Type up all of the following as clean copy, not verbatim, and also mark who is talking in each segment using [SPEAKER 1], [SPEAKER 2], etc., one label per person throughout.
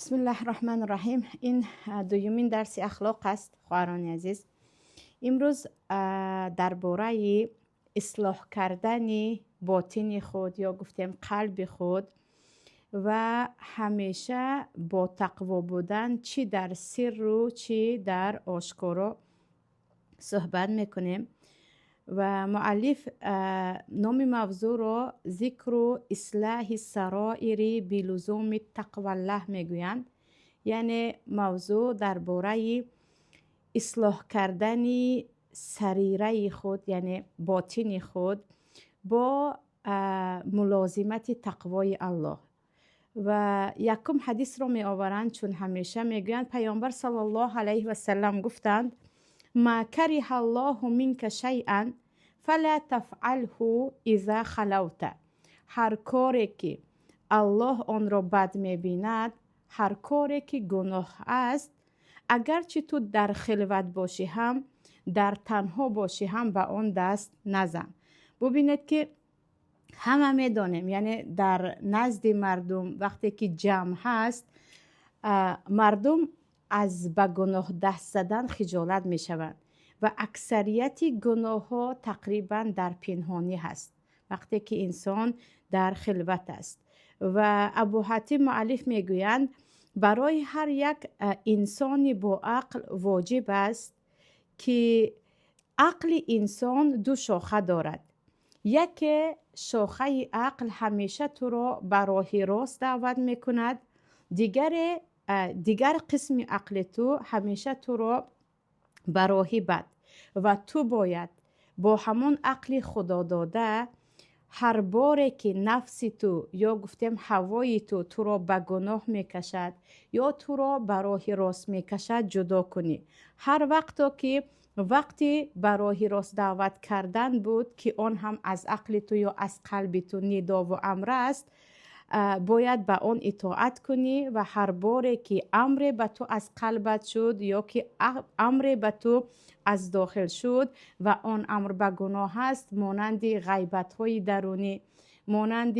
[SPEAKER 1] بسم الله الرحمن الرحیم. این دومین درس اخلاق است. خواهران عزیز، امروز درباره اصلاح کردن باطن خود یا گفتیم قلب خود و همیشه با تقوا بودن، چی در سر و چی در آشکارا صحبت میکنیم. و مؤلف نام موضوع را ذکر و اصلاح سرائر بلزوم تقوی الله میگویند. یعنی موضوع درباره اصلاح کردن سریره خود، یعنی باطن خود، با ملازمت تقوای الله. و یکم حدیث را می آورند، چون همیشه میگویند پیامبر صلی الله علیه و سلم گفتند ما کره الله منک شیئا فلا تفعله اذا خلوت. هر کاری که الله آن را بد میبیند، هر کاری که گناه است، اگرچه تو در خلوت باشی هم، در تنها باشی هم به آن دست نزن. ببینید که همه میدانیم، یعنی در نزد مردم وقتی که جمع هست، مردم از به گناه دست زدن خجالت می شوند و اکثریت گناه ها تقریبا در پنهانی هست وقتی که انسان در خلوت است. و ابو حاتم مؤلف می گویند برای هر یک انسان با عقل واجب است که عقل انسان دو شاخه دارد. یک شاخه عقل همیشه تو را به راه راست دعوت می کند، دیگر قسم عقل تو همیشه تو را به راه بد، و تو باید با همون عقل خدا داده هر باره که نفس تو یا گفتیم هوای تو را به گناه میکشد یا تو را به راه راست میکشد جدا کنی. هر وقت که وقتی به راه راست دعوت کردن بود که آن هم از عقل تو یا از قلب تو ندا و امر است، باید به آن اطاعت کنی. و هر باره که امر به تو از قلبت شد یا که امر به تو از داخل شد و آن امر به گناه است، مانند غیبت های درونی، مانند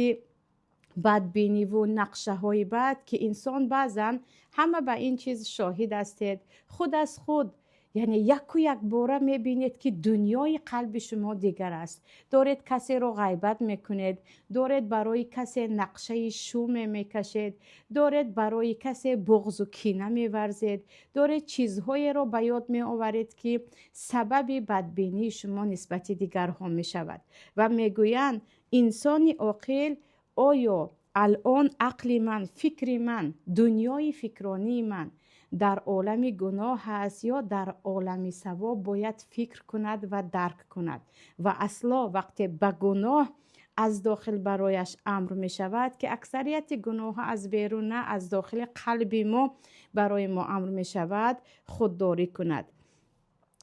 [SPEAKER 1] بدبینی و نقشه های بد که انسان بعضا همه به این چیز شاهد استید، خود از خود، یعنی یک و یک باره میبینید که دنیای قلب شما دیگر است. دارید کسی رو غیبت میکنید، دارید برای کسی نقشه شوم میکشید، دارید برای کسی بغض و کینه میورزید، دارید چیزهایی رو به یاد میآورید که سبب بدبینی شما نسبت دیگرها میشود. و میگویند انسان عاقل، آیا الان عقل من، فکر من، دنیای فکرانی من در عالم گناه هست یا در عالم ثواب باید فکر کند و درک کند؟ و اصلا وقتی به گناه از داخل برایش امر می شود، که اکثریت گناه از بیرون نه، از داخل قلب ما برای ما امر می شود، خودداری کند.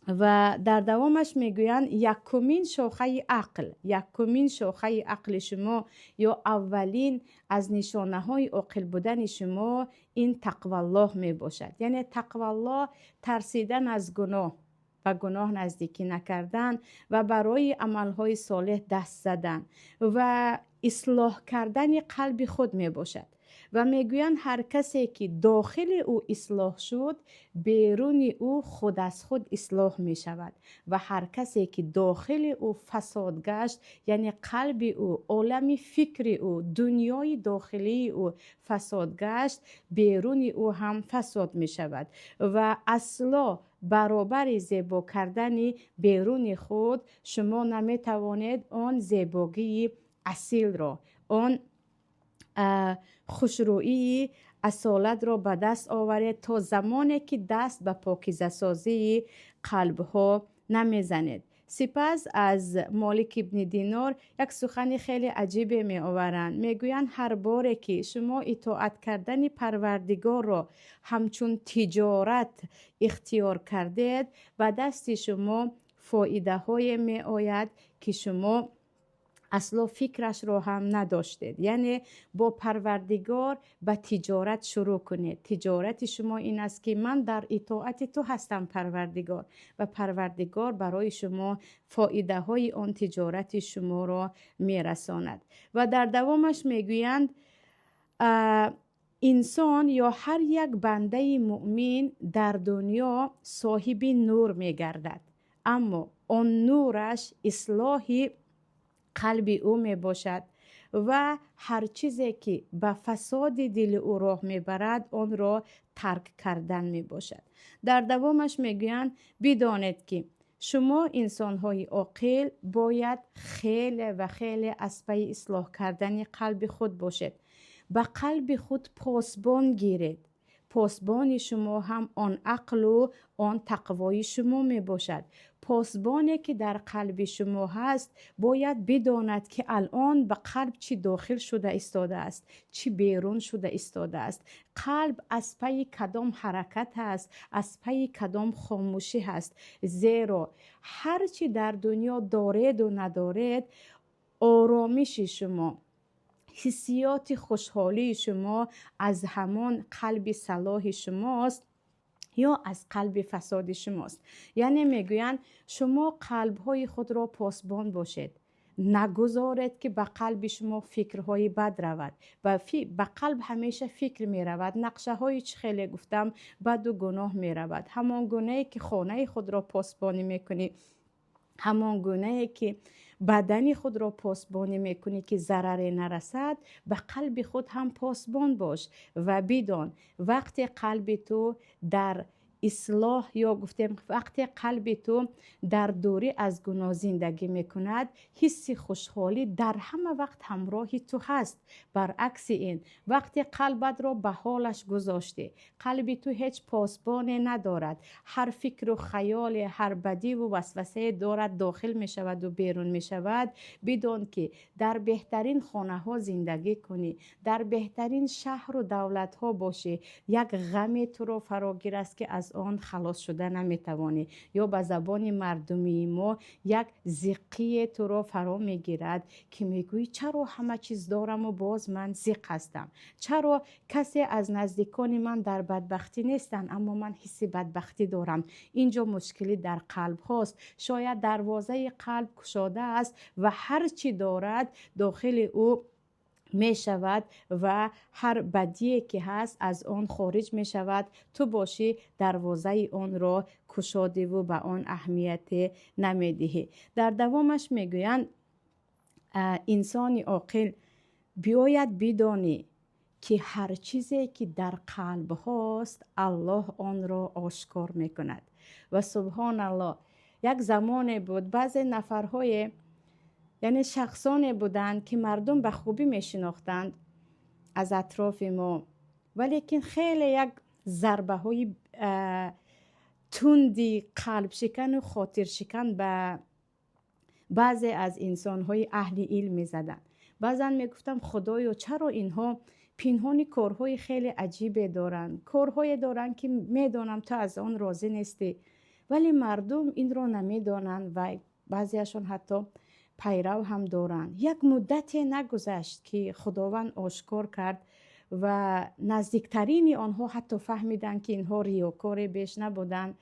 [SPEAKER 1] و در دوامش میگویند یکمین شاخه عقل شما یا اولین از نشانه های عاقل بودن شما این تقوی الله می باشد. یعنی تقوی الله، ترسیدن از گناه و گناه نزدیکی نکردن و برای عملهای صالح دست زدن و اصلاح کردن قلب خود می باشد. و میگویند هر کسی که داخل او اصلاح شد، بیرون او خود از خود اصلاح می شود. و هر کسی که داخل او فساد گشت، یعنی قلب او، عالم فکر او، دنیای داخلی او فساد گشت، بیرون او هم فساد می شود. و اصلا برابر زیبا کردن بیرون خود شما نمی توانید آن زیبایی اصیل را، آن خوشرویی اصالت را به دست آورید تا زمانی که دست به پاکیزه سازی قلب ها نمیزنید. سپس از مالک ابن دینار یک سخن خیلی عجیبی می آورند. میگویند هر باره که شما اطاعت کردن پروردگار را همچون تجارت اختیار کردید، به دست شما فایده های می آید که شما اصلا فکرش رو هم نداشتید. یعنی با پروردگار به تجارت شروع کنید. تجارت شما این است که من در اطاعت تو هستم پروردگار، و پروردگار برای شما فایده های آن تجارت شما را میرساند. و در دوامش میگویند انسان یا هر یک بنده مؤمن در دنیا صاحب نور می گردد، اما آن نورش اصلاح قلب او می باشد و هر چیزی که به فساد دل او راه می برد آن را ترک کردن می باشد. در دوامش می گویند بدانید که شما انسان های عاقل باید خیلی و خیلی از پی اصلاح کردن قلب خود باشد. به قلب خود پاسبان گیرید. پاسبان شما هم آن عقل و آن تقوای شما می باشد. پاسبانی که در قلب شما هست باید بداند که الان به قلب چی داخل شده ایستاده است، چی بیرون شده ایستاده است. قلب از پی کدام حرکت است، از پی کدام خاموشی هست. زیرا هر چی در دنیا دارید و ندارید، آرامش شما، حسیات خوشحالی شما از همان قلب صلاح شماست یا از قلب فساد شماست. یعنی میگویند شما قلب‌های خود را پاسبان باشید. نگذارید که به قلب شما فکرهای بد رود. به قلب همیشه فکر می رود. نقشه های خیلی گفتم بد و گناه می رود. همان گونه که خانه خود را پاسبانی میکنی، همان گونه که بدن خود را پاسبانی میکنی که ضرری نرسد، به قلب خود هم پاسبان باش و بدان وقتی قلب تو در اصلاح یا گفتیم وقتی قلب تو در دوری از گناه زندگی میکند، حس خوشحالی در همه وقت همراه تو هست. برعکس این وقتی قلبت را به حالش گذاشته، قلب تو هیچ پاسبانی ندارد، هر فکر و خیال، هر بدی و وسوسه دارد داخل می شود و بیرون می شود، بدان که در بهترین خانه ها زندگی کنی، در بهترین شهر و دولت ها باشی، یک غم تو را فراگیر است که از آن خلاص شده نمیتوانی، یا به زبان مردمی ما یک زیقی تو را فرا میگیرد که میگویی چرا همه چیز دارم و باز من زیق هستم، چرا کسی از نزدیکان من در بدبختی نیستن اما من حس بدبختی دارم. اینجا مشکلی در قلب هاست. شاید دروازه قلب گشاده است و هر چی دارد داخل او می شود و هر بدی که هست از آن خارج می شود. تو باشی دروازه آن را گشاده و به آن اهمیت نمی دهی. در دوامش می گویند انسان عاقل بیاید بدانی که هر چیزی که در قلب هاست الله آن را آشکار می کند. و سبحان الله، یک زمان بود بعضی نفرهای یعنی شخصانی بودند که مردم به خوبی می شناختند از اطراف ما، ولیکن خیلی یک ضربه های تندی قلب شکن و خاطر شکن به بعضی از انسان های اهل علم می زدن. بعضا می گفتم خدایا چرا اینها پنهانی کارهای خیلی عجیبه دارن، کارهای دارن که می دانم تو از آن راضی نیستی، ولی مردم این را نمی دانن و بعضیشون حتی پیرو هم دارن. یک مدتی نگذشت که خداوند آشکار کرد و نزدیکترین آنها حتی فهمیدن که اینها ریاکار بیش نبودن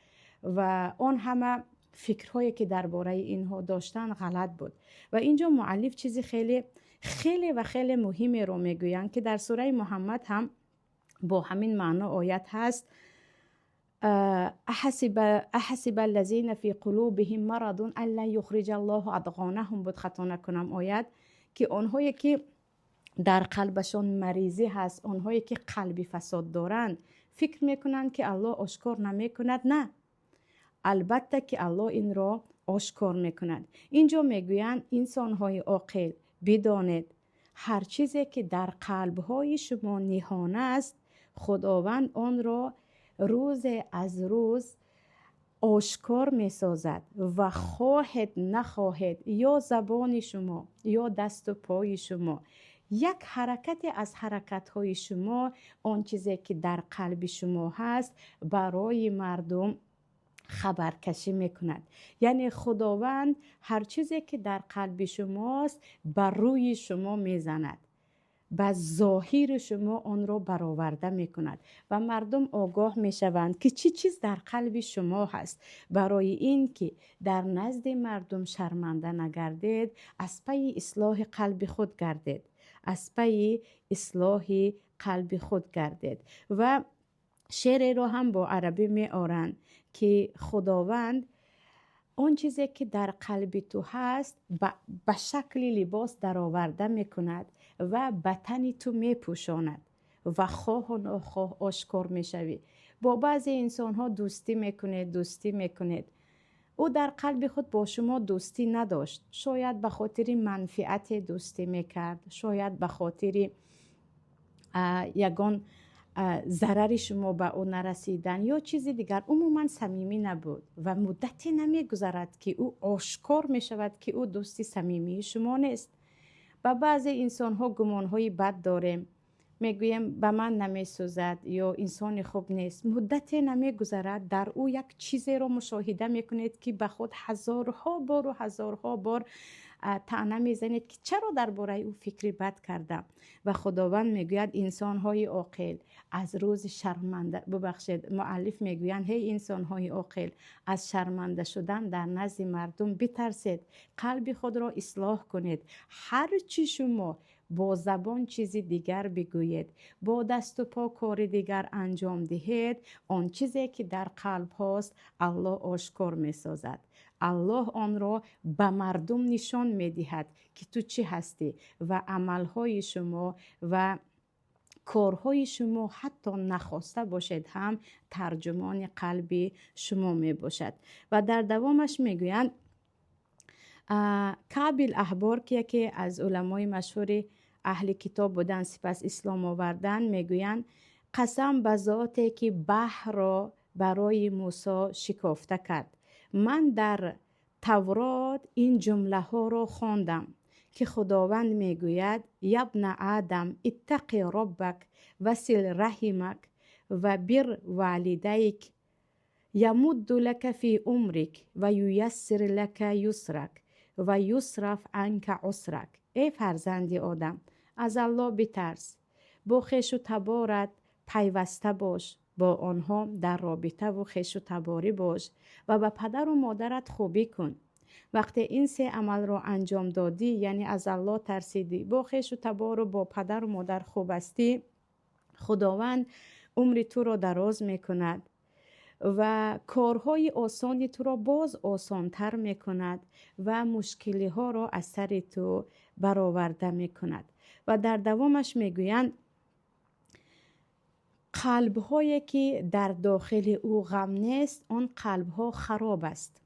[SPEAKER 1] و آن همه فکرهایی که درباره اینها داشتن غلط بود. و اینجا مؤلف چیزی خیلی خیلی و خیلی مهمی رو میگویند که در سوره محمد هم با همین معنا آیت هست: احسب الذين في قلوبهم مرض ان لا يخرج الله اضغانهم بود، خطا نکنم آیت، که آنهایی که در قلبشان مریضی هست، آنهایی که قلبی فساد دارند، فکر میکنند که الله آشکار نمیکند. نه، البته که الله این را آشکار میکند. اینجا میگویند انسانهای عاقل بدانید هر چیزی که در قلبهای شما نهانه است خداوند آن را روز از روز آشکار می سازد و خواهد نخواهد یا زبان شما یا دست و پای شما، یک حرکت از حرکت های شما، آن چیزی که در قلب شما هست برای مردم خبرکشی میکند. یعنی خداوند هر چیزی که در قلب شماست بر روی شما میزند، به ظاهر شما آن را برآورده میکند و مردم آگاه میشوند که چی چیز در قلب شما هست. برای این که در نزد مردم شرمنده نگردید، از پی اصلاح قلب خود گردید، از پی اصلاح قلب خود گردید. و شعر رو هم با عربی می آورند که خداوند اون چیزی که در قلب تو هست به شکل لباس در آورده می کند و بدن تو می پوشاند و خواه و ناخواه آشکار می شوی. با بعضی انسان ها دوستی میکنید. او در قلب خود با شما دوستی نداشت. شاید به خاطر منفعت دوستی میکرد، شاید به خاطر یگان ضرر شما به او نرسیدن یا چیزی دیگر. عموما صمیمی نبود و مدتی نمیگذرد که او آشکار می شود که او دوستی صمیمی شما نیست. با بعضی انسان ها گمان های بد داریم، میگویم به من نمیسوزد یا انسان خوب نیست. مدتی نمیگذرد در او یک چیزی رو مشاهده میکنید که به خود هزارها بار طعنه میزنید که چرا درباره او فکری بد کردم. و خداوند میگوید انسان‌های عاقل از روز شرمنده، ببخشید مؤلف میگویند هی انسان‌های عاقل از شرمنده شدن در نزد مردم بترسید، قلب خود را اصلاح کنید. هر چی شما با زبان چیزی دیگر بگویید، با دست و پا کار دیگر انجام دهید، آن چیزی که در قلب هاست الله آشکار می سازد. الله آن را به مردم نشان می دهد که تو چی هستی و عملهای شما و کارهای شما حتی نخواسته باشد هم ترجمان قلب شما می باشد. و در دوامش می گویند کعب الاحبار که یکی از علمای مشهور اهل کتاب بودن سپس اسلام آوردن، میگویند قسم به ذاتی که بحر را برای موسی شکافته کرد. من در تورات این جمله ها را خواندم که خداوند میگوید ابن آدم اتق ربک وصل رحمک و بر والدیک یمد لک فی عمرک و ییسر لک یسرک و یصرف عنک عسرک. ای فرزند آدم، از الله بترس، با خویش و تبارت پیوسته باش، با آنها در رابطه و خویش و تباری باش و به پدر و مادرت خوبی کن. وقتی این سه عمل را انجام دادی، یعنی از الله ترسیدی، با خویش و تبار و با پدر و مادر خوب استی، خداوند عمر تو را دراز می کند و کارهای آسانی تو را باز آسانتر می کند و مشکلی ها را از سر تو برآورده می کند. و در دوامش می گویند قلب هایی که در داخل او غم نیست، آن قلب ها خراب است،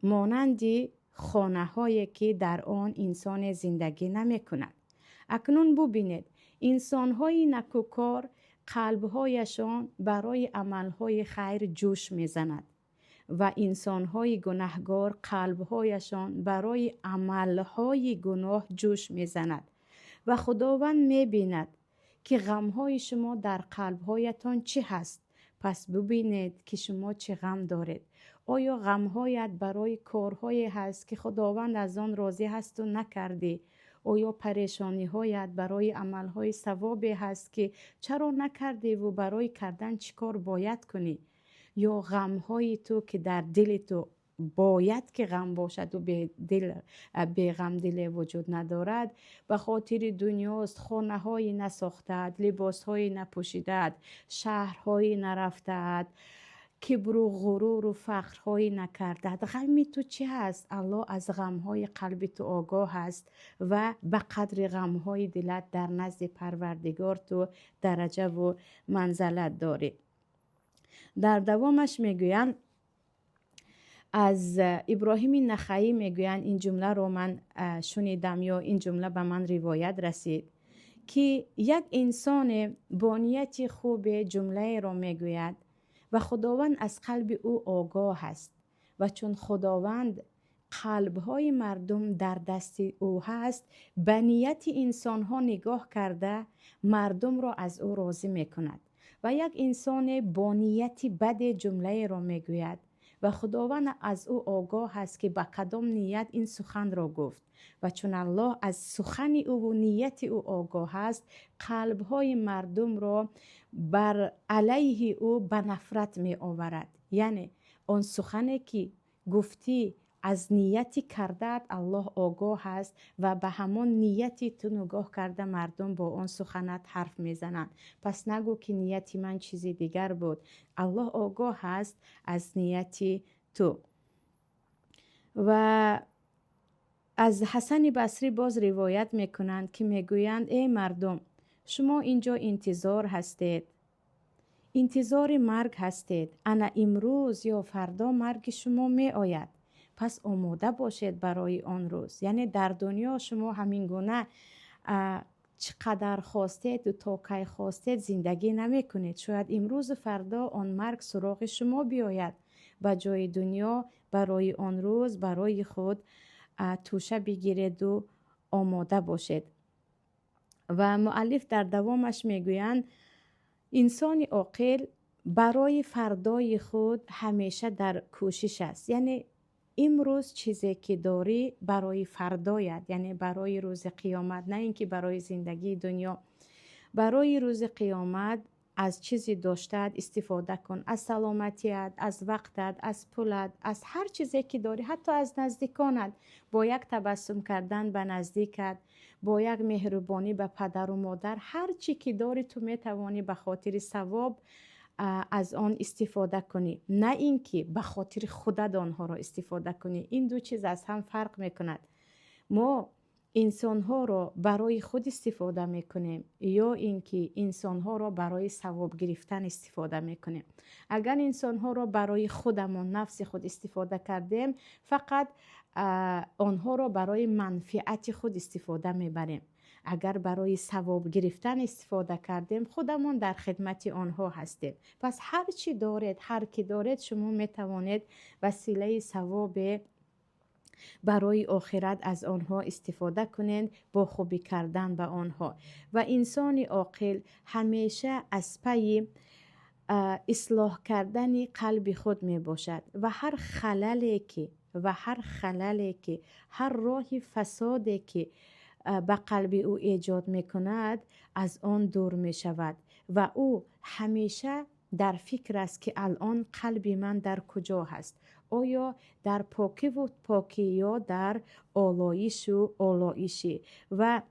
[SPEAKER 1] مانند خانه هایی که در آن انسان زندگی نمی کند. اکنون ببینید انسان های نکوکار قلبهایشان برای عملهای خیر جوش میزند و انسانهای گناهگار قلبهایشان برای عملهای گناه جوش میزند و خداوند میبیند که غمهای شما در قلبهایتان چی هست. پس ببینید که شما چه غم دارید. آیا غمهایت برای کارهایی هست که خداوند از آن راضی هست و نکردی؟ آیا پریشانی هایت برای عملهای ثوابی هست که چرا نکردی و برای کردن چی کار باید کنی؟ یا غمهای تو که در دل تو باید که غم باشد و به غم دل وجود ندارد، به خاطر دنیاست، خانه های نساختد، لباس های نپوشیدد، شهرهای نرفتد، کبر و غرور و فخرهای نکردد. غمی تو چی هست؟ الله از غمهای قلب تو آگاه هست و به قدر غمهای دلت در نزد پروردگار تو درجه و منزلت داری. در دوامش میگویند از ابراهیم نخعی میگویند، این جمله رو من شنیدم یا این جمله به من روایت رسید که یک انسان با نیت خوب جمله رو میگوید و خداوند از قلب او آگاه است و چون خداوند قلب‌های مردم در دست او هست، به نیت انسان‌ها نگاه کرده مردم را از او راضی می‌کند. و یک انسان با نیت بد جمله را میگوید و خداوند از او آگاه است که به کدام نیت این سخن را گفت و چون الله از سخن او و نیت او آگاه است، قلب‌های مردم را بر علیه او به نفرت می آورد. یعنی آن سخنی که گفتی از نیتی کردت الله آگاه است و به همون نیتی تو نگاه کرده مردم با اون سخنت حرف میزنند. پس نگو که نیتی من چیزی دیگر بود. الله آگاه است از نیتی تو. و از حسن بصری باز روایت میکنند که میگویند ای مردم، شما اینجا انتظار هستید، انتظار مرگ هستید. انا امروز یا فردا مرگ شما می آید، پس آماده باشید برای آن روز. یعنی در دنیا شما همین گونه چقدر خواستید و تا کی خواستید زندگی نمی کنید. شاید امروز و فردا آن مرگ سراغ شما بیاید. به جای دنیا برای آن روز برای خود توشه بگیرید و آماده باشید. و مؤلف در دوامش میگویند انسان عاقل برای فردای خود همیشه در کوشش است. یعنی امروز چیزی که داری برای فردایت، یعنی برای روز قیامت، نه اینکه برای زندگی دنیا. برای روز قیامت از چیزی داشتت استفاده کن، از سلامتیت، از وقتت، از پولت، از هر چیزی که داری، حتی از نزدیکانت. با یک تبسم کردن به نزدیکت، با یک مهربانی به پدر و مادر، هر چی که داری تو میتوانی به خاطر ثواب از آن استفاده کنی، نه اینکه به خاطر خودت آنها را استفاده کنی. این دو چیز از هم فرق میکند. ما انسان ها را برای خود استفاده میکنیم یا اینکه انسان ها را برای ثواب گرفتن استفاده میکنیم. اگر انسان ها را برای خودمون، نفس خود استفاده کردیم، فقط آنها را برای منفعت خود استفاده میبریم. اگر برای ثواب گرفتن استفاده کردیم، خودمون در خدمت آنها هستیم. پس هر چی دارید، هر کی دارید، شما میتوانید وسیله ثواب برای آخرت از آنها استفاده کنند با خوبی کردن به آنها. و انسان عاقل همیشه از پی اصلاح کردن قلب خود می باشد و هر خللی که هر راه فسادی که به قلب او ایجاد می کند از آن دور می شود و او همیشه در فکر است که الان قلب من در کجا هست. آیا در پاکی و پاکی یا در آلایش و آلایشی، و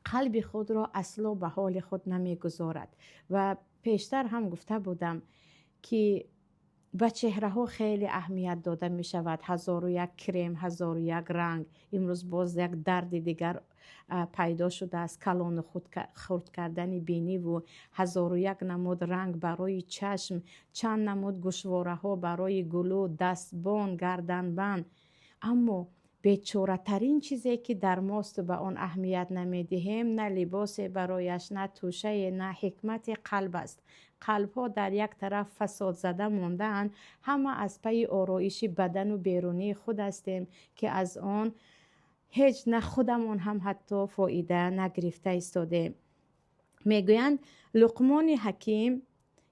[SPEAKER 1] قلب خود را اصلا به حال خود نمی گذارد. و پیشتر هم گفته بودم که به چهره ها خیلی اهمیت داده می شود. 1001 کرم، 1001 رنگ. امروز باز یک درد دیگر پیدا شده است، کلان خرد کردن بینی و 1001 نمود رنگ برای چشم، چند نمود گوشواره ها برای گلو، دستبان، گردنبند. اما بیچاره ترین چیزی که در ماست به آن اهمیت نمی دهیم، نه لباس برایش، نه توشه، نه حکمت قلب است. قلب ها در یک طرف فساد زده موندن، همه از پی آرایش بدن و بیرونی خود هستیم که از آن هیچ نه خودمون هم حتی فایده نگرفته ایستادیم. میگویند لقمان حکیم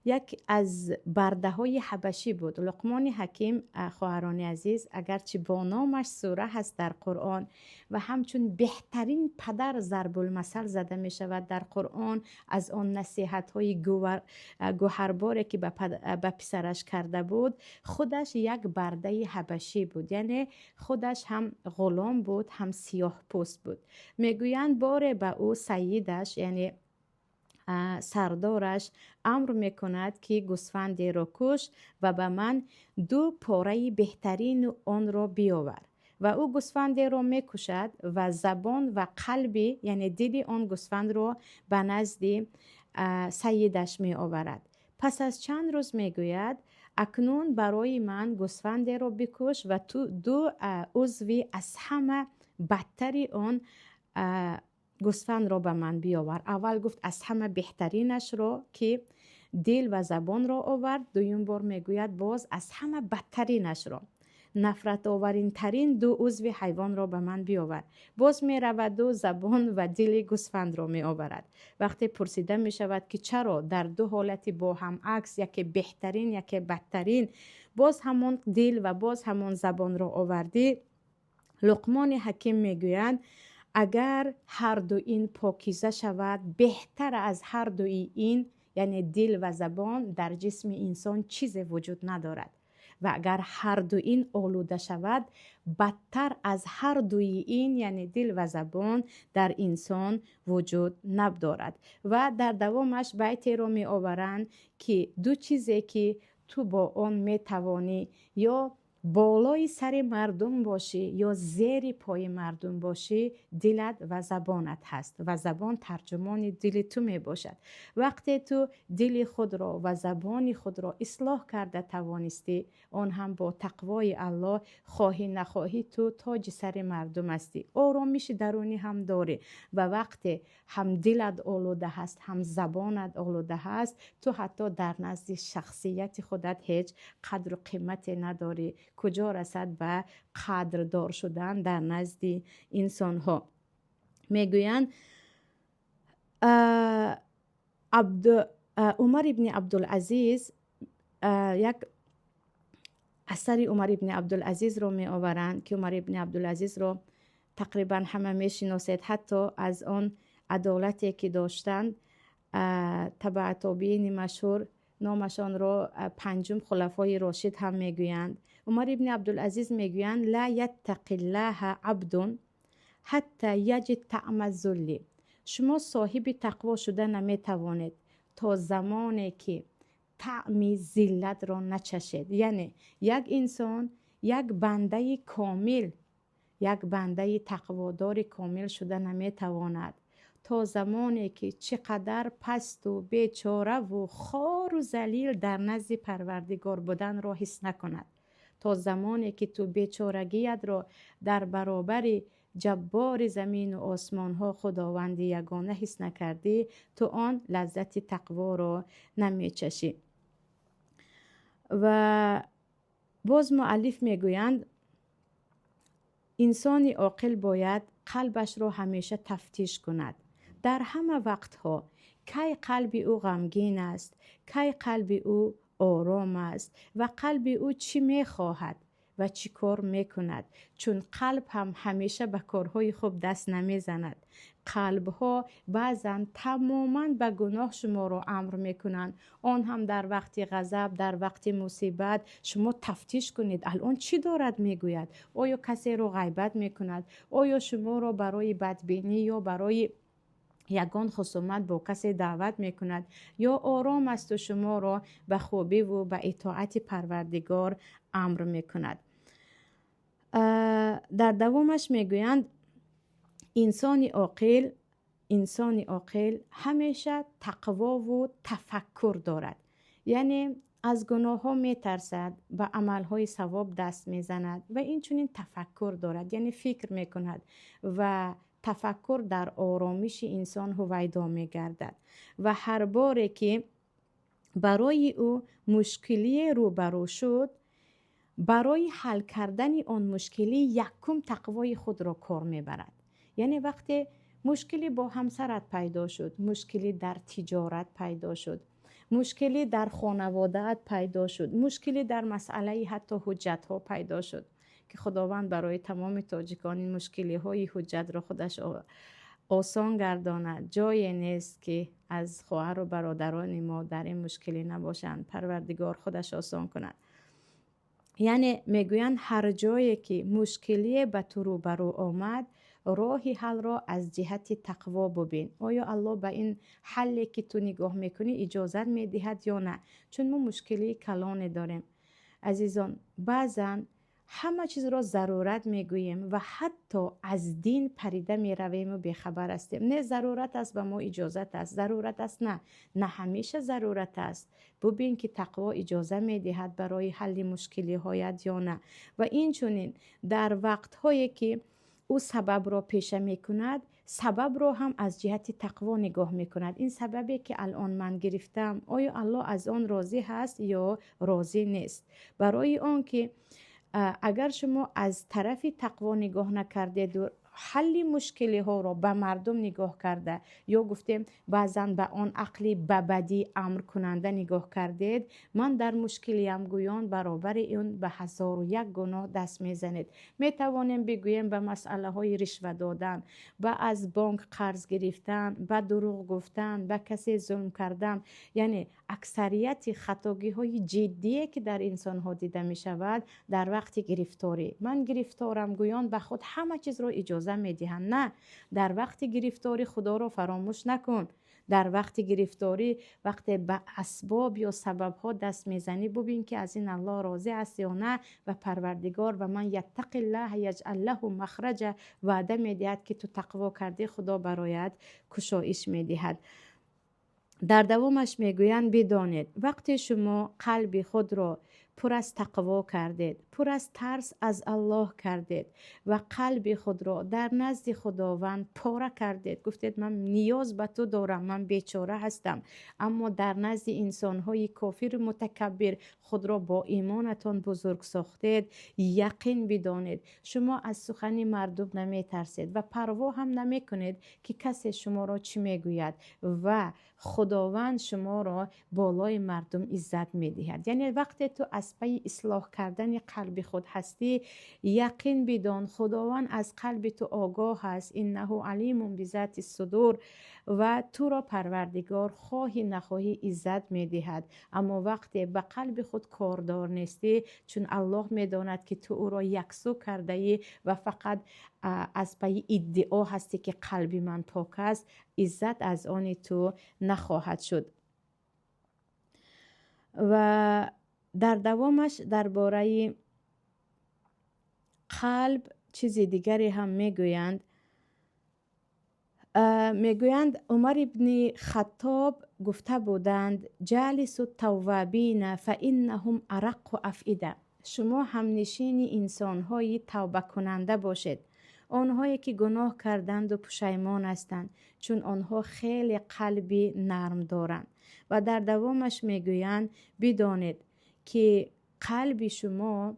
[SPEAKER 1] یک از برده های حبشی بود. لقمان حکیم خواهران عزیز، اگرچه با نامش سوره هست در قرآن و همچون بهترین پدر ضرب المثل زده می شود در قرآن، از آن نصیحت های گوهرباری که به پسرش کرده بود، خودش یک برده حبشی بود. یعنی خودش هم غلام بود، هم سیاه پوست بود. میگویند باره به او سیدش، یعنی سردارش، امر میکند که گوسفندی را کش و به من 2 پاره بهترین آن را بیاور. و او گوسفندی را میکشد و زبان و قلبی، یعنی دل آن گوسفند را به نزد سیدش می آورد. پس از چند روز میگوید اکنون برای من گوسفندی را بکش و تو 2 عضوی از همه بدتری آن گوسفند را به من بیاور. اول گفت از همه بهترینش را که دل و زبان را آورد. دویم بار میگوید باز از همه بدترینش را، نفرت آورین ترین 2 عضو حیوان را به من بیاور. باز می رود و زبان و دل گوسفند را می آورد. وقتی پرسیده می شود که چرا در 2 حالت با هم عکس، یکی بهترین یکی بدترین، باز همون دل و باز همون زبان را آوردی، لقمان حکیم میگویند اگر هر 2 این پاکیزه شود، بهتر از هر 2 این، یعنی دل و زبان، در جسم انسان چیز وجود ندارد. و اگر هر دو این آلوده شود، بدتر از هر دوی این یعنی دل و زبان در انسان وجود ندارد. و در دوامش بیتی رو می آورند که دو چیزی که تو با آن می توانی یا بالای سر مردم باشی یا زیر پای مردم باشی، دلت و زبانت هست و زبان ترجمان دل تو می باشد. وقتی تو دل خود را و زبان خود را اصلاح کرده توانستی، آن هم با تقوای الله، خواهی نخواهی تو تاج سر مردم هستی، آرامش درونی هم داری و وقتی هم دلت آلوده هست هم زبانت آلوده هست، تو حتی در نزد شخصیت خودت هیچ قدر و قیمت نداری، کجا رسد به قدردار شدن در نزد انسان ها. میگویند عمر ابن عبدالعزیز، یک اثر عمر ابن عبدالعزیز رو می آورند که عمر ابن عبدالعزیز رو تقریبا همه می شناسید، حتی از آن عدالتی که داشتند. تبع تابعین مشهور نامشان را پنجم خلفای راشد هم میگویند. عمر ابن عبدالعزیز میگویند لا یتق الله عبد حتی یجد طعم الذل. شما صاحب تقوا شده نمیتوانید تا زمانی که طعم ذلت را نچشید. یعنی یک انسان، یک بنده کامل، یک بنده تقوادار کامل شده نمیتواند تا زمانی که چقدر پست و بیچاره و خوار و ذلیل در نزد پروردگار بودن را حس نکند. تا زمانی که تو بیچارگیت را در برابر جبار زمین و آسمان ها خداوند یگانه حس نکردی، تو آن لذت تقوا را نمیچشی. و باز مؤلف میگویند انسان عاقل باید قلبش را همیشه تفتیش کند در همه وقتها، کی قلب او غمگین است، کی قلب او آرام است و قلب او چی میخواهد و چی کار میکند، چون قلب هم همیشه به کارهای خوب دست نمیزند. قلب ها بعضا تماما به گناه شما را امر میکنند. آن هم در وقت غضب، در وقت مصیبت شما تفتیش کنید الان چی دارد میگوید، آیا کسی را غیبت میکند، آیا شما را برای بدبینی یا برای یگان خصومت با کسی دعوت میکند، یا آرام است و شما را به خوبی و به اطاعت پروردگار امر میکند. در دوامش میگویند انسان عاقل همیشه تقوا و تفکر دارد. یعنی از گناه ها می ترسد، به عمل های ثواب دست می زند و این چنین تفکر دارد، یعنی فکر می کند و تفکر در آرامش انسان هویدا می گردد و هر باره که برای او مشکلی روبرو شد، برای حل کردن آن مشکلی یکم تقوای خود را کار می برد. یعنی وقتی مشکلی با همسرت پیدا شد، مشکلی در تجارت پیدا شد، مشکلی در خانواده‌ات پیدا شد، مشکلی در مسئله حتی حجت ها پیدا شد که خداوند برای تمام تاجیکان این مشکلی های حجت را خودش آسان گرداند. جایی نیست که از خواهر و برادران ما در این مشکلی نباشند، پروردگار خودش آسان کند. یعنی میگویند هر جایی که مشکلی به تو روبرو آمد، راهی حل را از جهت تقوا ببین. آیا الله به این حلی که تو نگاه میکنی اجازت میدهد یا نه؟ چون ما مشکلی کلان داریم عزیزان. بعضا همه چیز را ضرورت میگوییم و حتی از دین پریده میرویم و بیخبر هستیم. نه ضرورت است به ما اجازت است، ضرورت است نه همیشه ضرورت است. ببین که تقوا اجازه میدهد برای حل مشکلی هایت یا نه. و این چنین در وقت هایی که او سبب را پیشه میکند، سبب را هم از جهت تقوا نگاه میکند. این سببی که الان من گرفتم، آیا الله از آن راضی هست یا راضی نیست؟ برای آن که اگر شما از طرف تقوا نگاه نکردید و حل مشکلی ها را به مردم نگاه کرده یا گفتیم بعضا به آن عقلی به بدی امر کننده نگاه کردید، من در مشکلی هم گویان برابر اون به 1001 گناه دست میزنید. می توانیم بگوییم به مسئله های رشوه دادن، به از بانک قرض گرفتن، به دروغ گفتن، به کسی ظلم کردن، یعنی اکثریت خطاگی های جدی که در انسان ها دیده می شود در وقت گرفتاری. من گرفتارم گویان به خود همه چیز را اجازه می دهند. نه، در وقت گرفتاری خدا را فراموش نکن. در وقت گرفتاری وقتی به اسباب یا سبب ها دست میزنی ببین که از این الله راضی است یا نه، و پروردگار و من یتق الله یجعل له مخرجا وعده میدهد که تو تقوا کردی خدا برایت کشایش میدهد. در دوامش میگویند بدانید وقتی شما قلب خود را پر از تقوا کردید، پر از ترس از الله کردید و قلب خود را در نزد خداوند پاره کردید، گفتید من نیاز به تو دارم، من بیچاره هستم، اما در نزد انسان‌های کافر متکبر خود را با ایمانتان بزرگ ساختید، یقین بدانید شما از سخن مردم نمی ترسید و پروا هم نمی کنید که کسی شما را چی میگوید و خداوند شما را بالای مردم عزت میدهد. یعنی وقتی تو از پی اصلاح کردن قلب خود هستی، یقین بدان خداوند از قلب تو آگاه است، انه علیم بذات الصدور، و تو را پروردگار خواهی نخواهی عزت میدهد. اما وقتی به قلب خود کاردار نیستی، چون الله میداند که تو او را یکسو کرده ای و فقط از پی ادعا هستی که قلب من پاک است، عزت از آن تو نخواهد شد. و در دوامش درباره قلب چیز دیگری هم میگویند. میگویند عمر ابن خطاب گفته بودند جالس التوابین فانهم ارق افئده، شما همنشین انسان‌های توبه کننده باشید، آنهایی که گناه کردند و پشیمان هستند، چون آنها خیلی قلبی نرم دارند. و در دوامش میگویند بدانید که قلب شما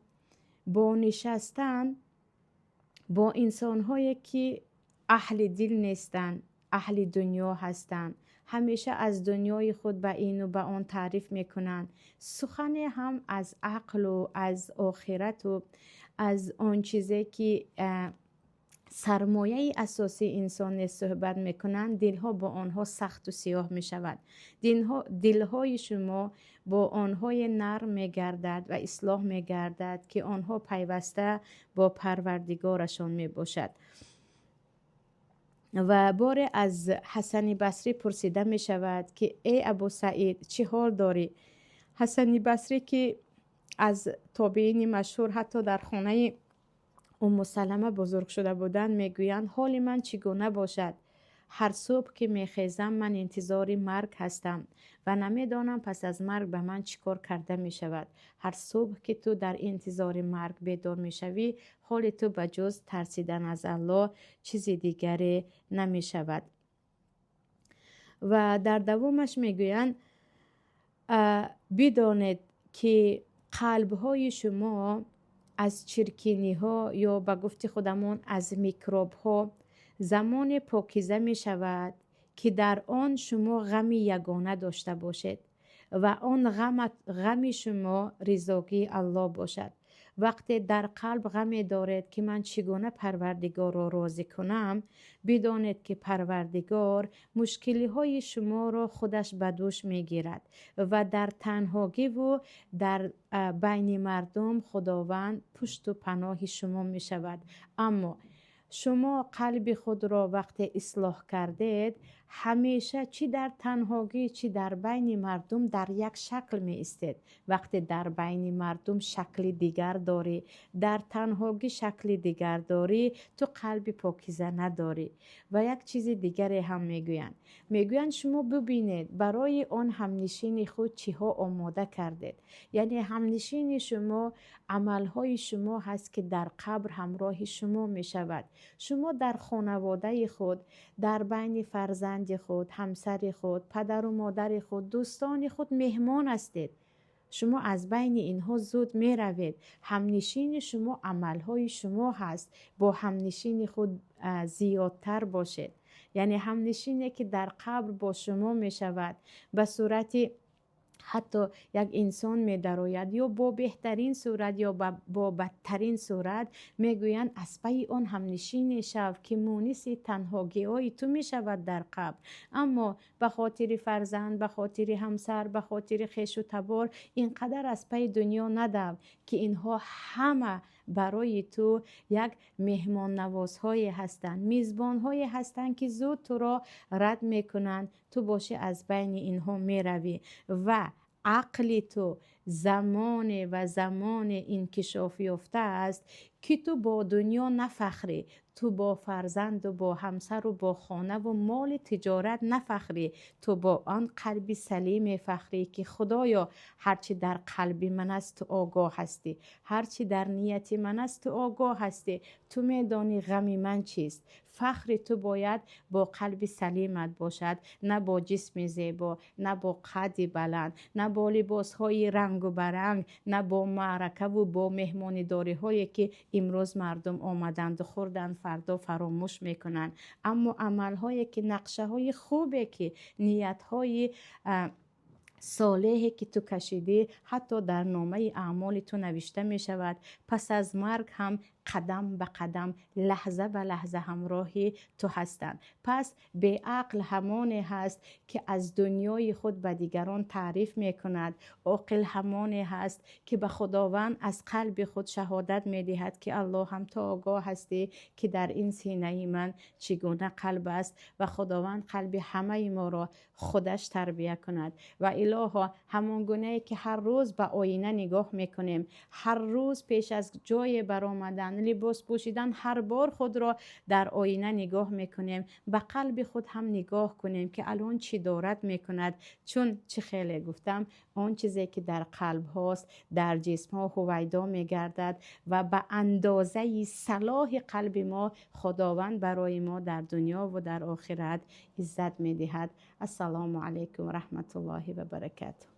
[SPEAKER 1] با نشستن با انسان‌هایی که اهل دل نیستند، اهل دنیا هستند، همیشه از دنیای خود به این و به آن تعریف میکنند، سخن هم از عقل و از آخرت و از آن چیزی که سرمایه اساسی انسان صحبت میکنند، دلها با آنها سخت و سیاه میشود. دلهای شما با آنهای نرم میگردد و اصلاح میگردد که آنها پیوسته با پروردگارشان میباشد. و بار از حسن بصری پرسیده می شود که ای ابو سعید چه حال داری؟ حسن بصری که از تابعین مشهور حتی در خانه ام سلمه بزرگ شده بودند میگویند حال من چگونه باشد؟ هر صبح که میخیزم من انتظار مرگ هستم و نمیدانم پس از مرگ به من چیکار کرده می شود. هر صبح که تو در انتظار مرگ بیدار می شوی، حال تو به جز ترسیدن از الله چیز دیگری نمی شود. و در دوامش میگویند بدانید که قلب‌های شما از چرکینی ها یا به گفت خودمون از میکروب ها زمان پاکیزه می شود که در آن شما غم یگانه داشته باشید و آن غم شما رضاگی الله باشد. وقتی در قلب غم دارید که من چگونه پروردگار را راضی کنم، بدانید که پروردگار مشکلی های شما را خودش به دوش می گیرد و در تنهایی و در بین مردم خداوند پشت و پناه شما می شود. اما شما قلب خود را وقتی اصلاح کردید، همیشه چی در تنهایی چی در بین مردم در یک شکل می استید. وقتی در بین مردم شکل دیگر داری، در تنهایی شکل دیگر داری، تو قلب پاکیزه نداری. و یک چیز دیگری هم میگویند شما ببینید برای آن همنشین خود چی ها آماده کردید. یعنی همنشین شما عملهای شما هست که در قبر همراه شما می شود. شما در خانواده خود، در بین فرزند خود، همسر خود، پدر و مادر خود، دوستان خود مهمان هستید. شما از بین اینها زود می روید. همنشین شما عملهای شما هست. با همنشین خود زیادتر باشید. یعنی همنشینی که در قبر با شما می شود به صورتی حتی یک انسان می درآید یا با بهترین صورت یا با بدترین صورت میگویند از پی آن همنشین شو که مونس تنهاگی های تو می شود در قبر. اما به خاطر فرزند، به خاطر همسر، به خاطر خویش و تبار اینقدر از پی دنیا ندو که اینها همه برای تو یک مهمان نوازهای هستند، میزبانهای هستند که زود تو را رد میکنند. تو باشه از بین اینها میروی و عقل تو زمان انکشاف یافته است که تو با دنیا نفخری، تو با فرزند و با همسر و با خانه و مال تجارت نفخری، تو با آن قلب سلیم فخری که خدایا هرچی در قلب من است تو آگاه هستی، هرچی در نیت من است تو آگاه هستی. تو میدانی غم من چیست. فخر تو باید با قلب سلیمت باشد، نه با جسم زیبا، نه با قد بلند، نه با لباس های رنگ و برنگ، نه با معرکه و با مهمانی داری هایی که امروز مردم آمدند و خوردند فردا فراموش میکنند. اما عمل هایی که نقشه های خوبه که نیت های صالحی که تو کشیدی حتی در نامه اعمال تو نوشته می شود. پس از مرگ هم قدم به قدم، لحظه به لحظه همراهی تو هستند. پس به عقل همانی هست که از دنیای خود به دیگران تعریف می کند. عاقل همانی هست که به خداوند از قلب خود شهادت می دهد که الله هم تو آگاه هستی که در این سینه من چگونه قلب است و خداوند قلب همه ما را خودش تربیه کند. و الها همان گونه که هر روز به آینه نگاه میکنیم، هر روز پیش از جای برآمدن لباس پوشیدن هر بار خود را در آینه نگاه میکنیم، به قلب خود هم نگاه کنیم که الان چی دارد میکند. چون چه خیلی گفتم آن چیزی که در قلب هاست در جسم ها هویدا میگردد و به اندازه صلاح قلب ما خداوند برای ما در دنیا و در آخرت عزت میدهد. السلام علیکم و رحمت الله و برکاته.